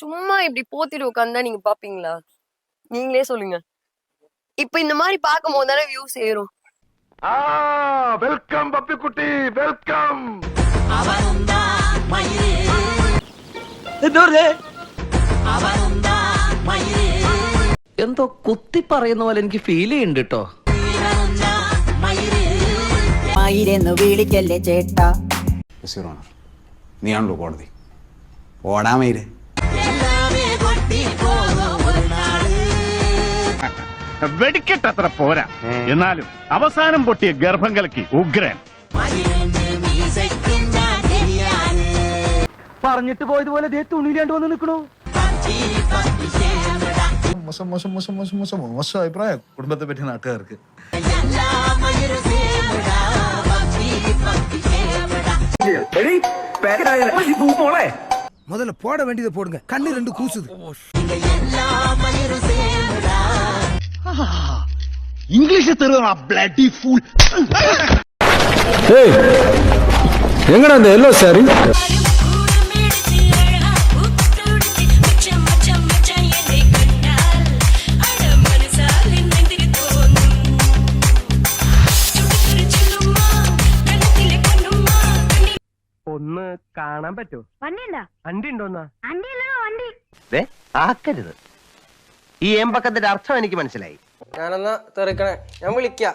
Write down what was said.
சும்மா இப்படி போத்திட்டு உட்காந்தா நீங்க பாப்பீங்களா? நீங்களே சொல்லுங்க. இப்ப இந்த மாதிரி பார்க்கும்போது தானே வியூஸ் ஏறும். வெல்கம் பப்பி குட்டி, வெல்கம். എന്തോ കുത്തി പറയുന്ന പോലെ എനിക്ക് ഫീൽ ചെയ്യുന്നുണ്ട് കേട്ടോ. വിളിക്കല്ലേ ചേട്ടാ. നീയാണല്ലോ കോടതി. ഓടാമയില് വെടിക്കെട്ടത്ര പോരാ, എന്നാലും അവസാനം പൊട്ടിയ ഗർഭം കലക്കി ഉഗ്രൻ. പറഞ്ഞിട്ട് പോയതുപോലെ തുണിയിലാണ്ട് വന്ന് നിൽക്കണോ? മോശം മോശം മോശം മോശം മോശം മോശം അഭിപ്രായം കുടുംബത്തെ പറ്റി നാട്ടുകാർക്ക്. முதல்ல போட வேண்டியதை போடுங்க. கண்ணு ரெண்டு கூசுது. ഇംഗ്ലീഷ് തെരുവാ ബ്ലഡി ഫൂൾ. എങ്ങടാ அந்த yellow saree? ഒന്ന് കാണാൻ പറ്റോ? വണ്ടി ഉണ്ടോന്നാ? ആക്കരുത്. ഈ ഏമ്പക്കത്തിന്റെ അർത്ഥം എനിക്ക് മനസ്സിലായി. ഞാനെന്നാ തെറിക്കണേ, ഞാൻ വിളിക്കാം.